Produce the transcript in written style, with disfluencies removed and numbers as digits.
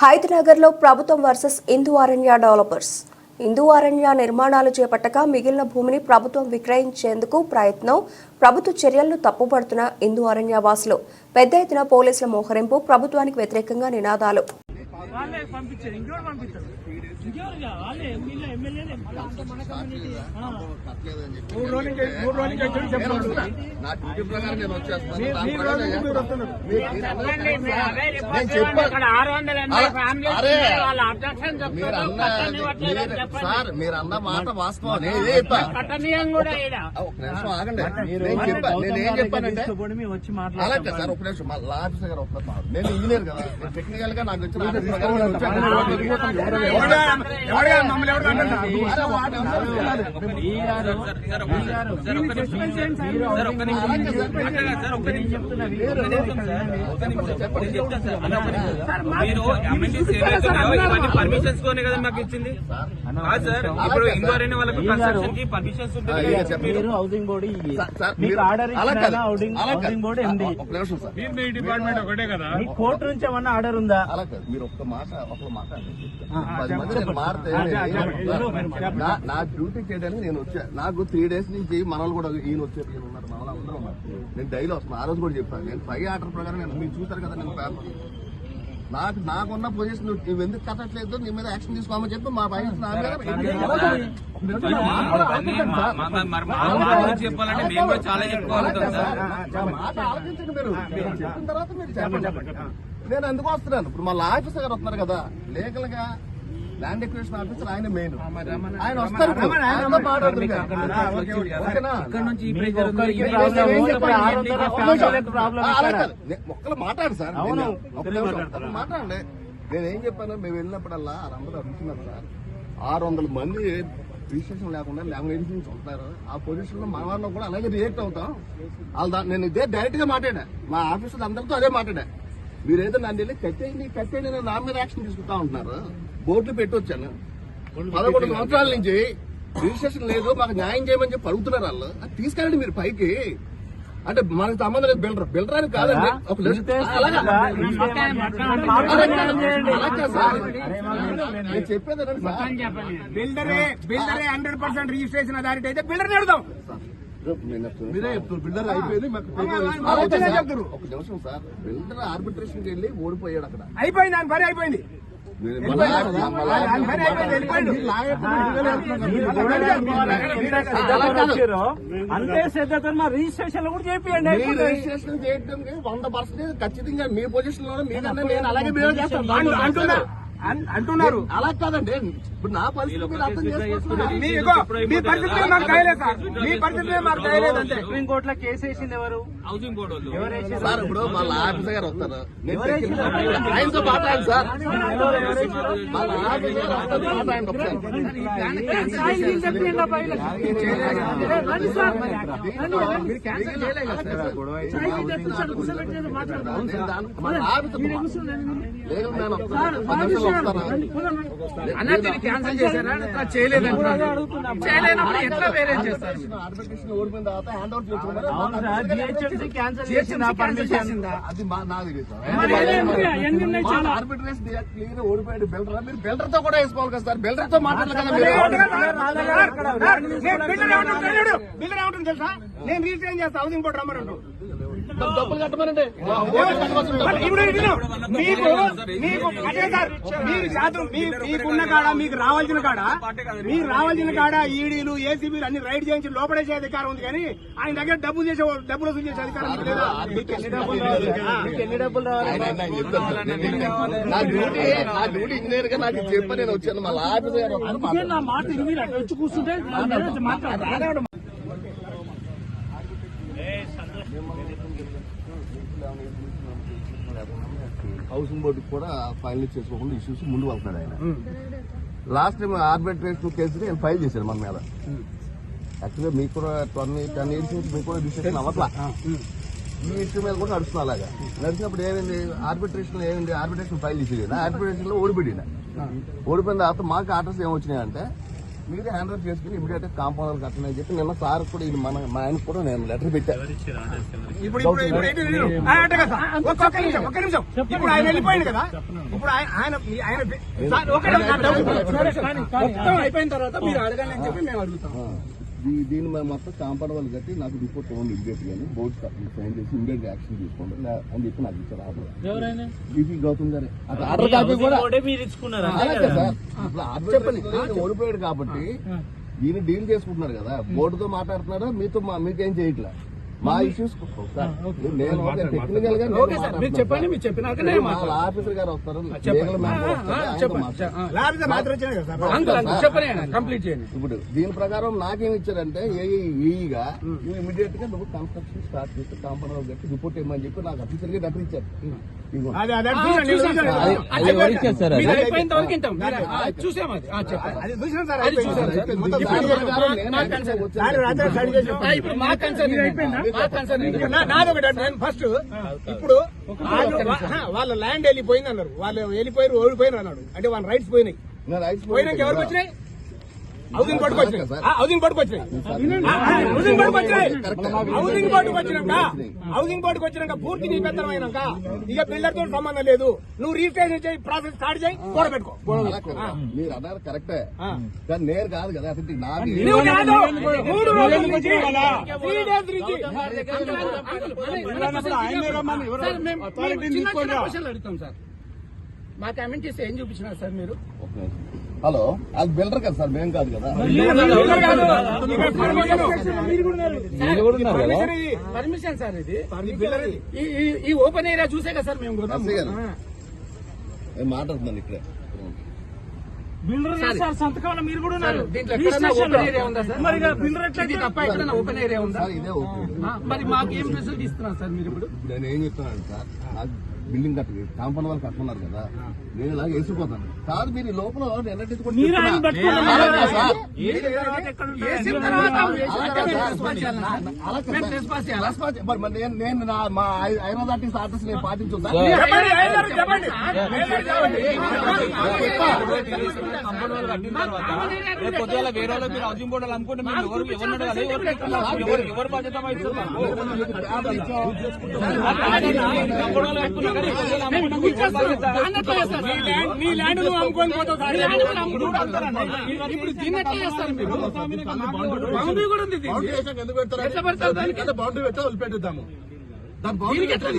హైదరాబాద్లో ప్రభుత్వం వర్సెస్ హిందూ అరణ్య డెవలపర్స్. హిందూ అరణ్య నిర్మాణాలు చేపట్టక మిగిలిన భూమిని ప్రభుత్వం విక్రయించేందుకు ప్రయత్నం. ప్రభుత్వ చర్యలను తప్పుపడుతున్న హిందూ అరణ్య వాసులు. పెద్ద ఎత్తున పోలీసుల మోహరింపు. ప్రభుత్వానికి వ్యతిరేకంగా నినాదాలు. మీరన్న మాట వాస్తవం. ఆగండి, నేనేం చెప్పానంటే అలాగే సార్ ఒక నిమిషం మా ఆఫీసర్ గారు ఒక్క నేను ఇంజనీర్ కదా, టెక్నికల్ గా నాకు వచ్చిన పర్మిషన్స్ కోనే కదా మాకు ఇచ్చింది సార్. ఇప్పుడు హిందూ అరణ్య వాళ్ళకు కన్స్ట్రక్షన్ కి పర్మిషన్స్ ఉంటుంది. హౌసింగ్ బోర్డు మీకు ఆర్డర్ హౌసింగ్ బోర్డు ఎండి మీ డిపార్ట్మెంట్ ఒకటే కదా. మీ కోర్టు నుంచి ఏమన్నా ఆర్డర్ ఉందా? అలా కాదు, మీరు ఒక్క మాట నా డ్యూటీ చేయడానికి నేను వచ్చా. నాకు 3 days నుంచి మనలు కూడా ఈయన వచ్చారు, ఈయన ఉన్నారు, మనలు అందరూ ఉన్నారు. నేను డైలీ వస్తున్నాను. ఆ రోజు కూడా చెప్పాను, నేను పై ఆర్డర్ ప్రకారం నేను మీరు చూసారు కదా నేను పేపర్ నాకున్న పొజిషన్ నువ్వు ఎందుకు కట్టట్లేదు, నీ మీద యాక్షన్ తీసుకోమని చెప్పి మా పై చెప్పాలంటే మేము కూడా చాలా చెప్పుకోవాలి సార్. మాట ఆలోచించండి. మీరు చెప్పిన తర్వాత మీరు చెప్పండి. నేను ఎందుకు వస్తున్నాను, ఇప్పుడు మా ఆఫీసర్ గారు వస్తున్నారు కదా, లీగల్ గా ల్యాండ్ ఎక్విజిషన్ ఆఫీసర్ ఆయన మెయిన్, ఆయన వస్తారు. ఒక్కరు మాట్లాడు సార్, మాట్లాడండి. నేనేం చెప్పాను, మేము వెళ్ళినప్పుడల్లా అందరూ అడుగుతున్నారు సార్. 600 మంది రిజిస్ట్రేషన్ లేకుండా నుంచి ఉంటున్నారు. ఆ పొజిషన్ లో మన వాళ్ళలో కూడా అలాగే రియాక్ట్ అవుతాం. వాళ్ళు నేను ఇదే డైరెక్ట్ గా మాట్లాడా, మా ఆఫీసర్ అందరితో అదే మాట్లాడా. మీరేదో నన్ను వెళ్ళి కట్టేయండి నేను నా మీద యాక్షన్ తీసుకుంటా ఉంటున్నారు. బోర్డులు పెట్టొచ్చాను. 11 సంవత్సరాల నుంచి రిజిస్ట్రేషన్ లేదు, మాకు న్యాయం చేయమని చెప్పి అడుగుతున్నారు వాళ్ళు. అది తీసుకెళ్ళండి మీరు పైకి. అంటే మనకు సంబంధం లేదు, బిల్డర్ అని కాదండి. ఒక నేను చెప్పేది బిల్డరే 100% రిజిస్ట్రేషన్ అథారిటీ అయితే బిల్డర్ అడుగుదాం. మీరే చెప్తారు బిల్డర్ అయిపోయింది. ఒక నిమిషం సార్, బిల్డర్ ఆర్బిట్రేషన్ కి వెళ్ళి ఓడిపోయాడు. అక్కడ అయిపోయింది, దాని పని అయిపోయింది. అంతే శ్రద్ధతో మా రిజిస్ట్రేషన్ కూడా చేయండి. రిజిస్ట్రేషన్ చేయడానికి 100% ఖచ్చితంగా మీ పొజిషన్ లో మీకన్నా నేను అలాగే బిహేవ్ చేస్తాను అంటున్నారు. అలా కాదండి, ఇప్పుడు నా పరిస్థితి మీరు అర్థం చేసుకుంటున్నారు. మీ పరిస్థితి మాకు తెలియలేదు సార్, మీ పరిస్థితి మాకు తెలియలేదు. అంతే. సుప్రీం కోర్టులో కేసు వేసింది ఎవరు? Housing board sir. ఇప్పుడు వాళ్ళ ఆఫీసర్ గారు వస్తారు, ఆయనతో మాట్లాడండి సార్. వాళ్ళ ఆఫీసర్ మాట్లాడండి ఒకసారి. క్యాన్సిల్ చేశారా? చేయలేదంటున్నారు. చేయలేనప్పుడు ఎట్లా వేరే చేస్తారు? ఆర్బిట్రేషన్ ఓడిపోయిన తర్వాత హ్యాండ్ అవుట్ చేసుకున్నారు. అది నాకు తెలియదు. ఆర్బిట్రేషన్ క్లియర్ ఓడిపోయాడు బిల్డర్. మీరు బిల్డర్ తో కూడా వేసుకోవాలి కదా సార్. బిల్డర్ తో మాట్లాడాలి కదా. బిల్డర్ ఏమంటుంది తెలుసా? నేను రీట్రైన్ చేస్తా, హౌసింగ్ బోర్డు రమ్మనంటూ డబ్బులు కట్టమనండి. మీకున్న కాడ మీకు రావాల్సిన కాడ ఈడీలు ఏసీబీలు అన్ని రైడ్ చేయించి లోపడేసే అధికారం ఉంది, కానీ ఆయన దగ్గర డబ్బులు వసూలు చేసే అధికారం లేదా? ఎన్ని డబ్బులు రావాలి? నా డ్యూటీ ఇంజనీర్ గా నాకు చెప్ప నేను వచ్చాను. మళ్ళీ ఆఫీసర్ గారు వచ్చి కూర్చుంటే హౌసింగ్ బోర్డు కూడా ఫైనల్ చేసుకోకుండా ఇష్యూస్ ముందు వెళ్తున్నాడు ఆయన. లాస్ట్ టైం ఆర్బిట్రేషన్ కేసు నేను ఫైల్ చేశాను మన మీద. యాక్చువల్గా మీకు కూడా 10 years నుంచి మీకు కూడా డిసిషన్ అవ్వట్లా. ఈ ఇష్యూ మీద కూడా నడుస్తున్నా. అలాగా నడిచినప్పుడు ఏమైంది, ఆర్బిట్రేషన్ ఫైల్ చేసేది. ఆర్బిట్రేషన్ లో ఓడిపోయిన తర్వాత మాకు ఆర్డర్స్ ఏమొచ్చినాయంటే మీరే హ్యాండ్ ఓవర్ చేసుకుని ఇమీడియట్ గా కాంపౌండర్ కట్టనని చెప్పి నిన్న సార్ కూడా ఇది మా ఆయనకు కూడా నేను లెటర్ పెట్టాను. ఒక్క నిమిషం ఇప్పుడు ఆయన వెళ్ళిపోయింది కదా. ఇప్పుడు ఆయన మొత్తం అయిపోయిన తర్వాత మీరు అడగండి అని చెప్పి మేము అడుగుతాం. దీన్ని మేము మొత్తం కాంపౌండ్ వాళ్ళు కట్టి నాకు రిపోర్ట్ ఇవ్వండి ఇమీడియట్ గానీ బోర్డు సైన్ చేసి ఇమీడియట్ గా యాక్షన్ తీసుకోండి అని చెప్పి నాకు ఇచ్చారు ఆర్డర్. బీపీ గౌతమ్ గారే ఆర్డర్ కాపీ కూడా మీరు ఇచ్చుకున్నారా? అలాగే సార్ ఇప్పుడు ఆర్డర్ ఓడిపోయాడు కాబట్టి ఈయన డీల్ చేసుకుంటున్నారు కదా, బోర్డుతో మాట్లాడుతున్నారా మీకేం చేయట్లా మా ఇష్యూస్. నేను టెక్నికల్ గా చెప్పండి, మీరు చెప్పినాక వాళ్ళ ఆఫీసర్ గారు వస్తారు, లీగల్ మెంబర్ వస్తారు. కంప్లీట్ చేయండి. ఇప్పుడు దీని ప్రకారం నాకేం ఇచ్చారంటే ఏఈగా ఇమీడియట్ గా నువ్వు కన్స్ట్రక్షన్ స్టార్ట్ చేస్తే కాంపౌండర్ కట్టి రిపోర్ట్ ఇవ్వమని చెప్పి నాకు అఫీసర్ గా లెటర్ ఇచ్చారు. అయిపోయిన వరకు వింటాం. చూసాం అది చూసాం సార్. ఇప్పుడు మా కన్సర్న్ అయిపోయిందా? నాదొకటి నేను ఫస్ట్ ఇప్పుడు వాళ్ళ ల్యాండ్ వెళ్ళిపోయింది అన్నారు, వాళ్ళు వెళ్ళిపోయారు ఓడిపోయినారు అన్నాడు. అంటే వాళ్ళ రైట్స్ పోయినాయి. పోయినాక ఎవరికి వచ్చినాయి? హౌసింగ్ బోర్డుకు వచ్చినాయి. హౌసింగ్ బోర్డుకు వచ్చినాయి. హౌసింగ్ బోర్డుకు వచ్చినాక పూర్తి నిబద్ధమైనాక ఇక బిల్డర్ తో సంబంధం లేదు. నువ్వు రిజిస్ట్రేషన్ చేయి, ప్రాసెస్ స్టార్ట్ చేయి, పెట్టుకో. మీరు అన్నారు కరెక్టే, కానీ నేరు కాదు కదా. అసలు నాకు 3 రోజుల నుంచి 3 డేస్ నుంచి అడుగుతాం సార్. మా కమెంట్ చేస్తే ఏం చూపించినారు సార్ మీరు? హలో, అది బిల్డర్ కదా సార్, మేం కాదు కదా. పర్మిషన్ సార్ ఇది. ఈ ఓపెన్ ఏరియా చూసే కదా సార్ మేము మాట్లాడుతున్నాను ఇక్కడే. సంతకం మీరు కూడా దీంట్లో ఎక్కడైనా ఓపెన్ ఏరియా ఉందా సార్? ఇది తప్ప ఎక్కడైనా ఓపెన్ ఏరియా ఉందా? ఇదే ఓకే. మరి మాకు ఏం ఫెసిలిటీ ఇస్తున్నారు సార్ మీరు ఇప్పుడు? నేను ఏం చెప్తున్నాను సార్, నాకు బిల్డింగ్ కట్టి కాంపౌండ్ వాళ్ళు కట్టుకున్నారు కదా, నేను ఇలా వేసిపోతాను కాదు. మీరు లోపల నేను మా ఐరోదాటిక్స్ ఆర్డర్స్ నేను పాటించుతా. పొద్దుల వేరే వాళ్ళు మీరు హౌసింగ్ బోర్డు అనుకుంటే మేము ఎవరు బాధ్యత మీ ల్యాండ్ నువ్వు అమ్ముకొని పోతావు. ఇప్పుడు దీన్ని ఎట్లా చేస్తారు మీరు? బౌండరీ కూడా ఉంది. ఎందుకు పెడతారు? బౌండరీ పెట్టా వదిలిపెట్టుద్దాము. దాని బౌండరీ ఎట్లా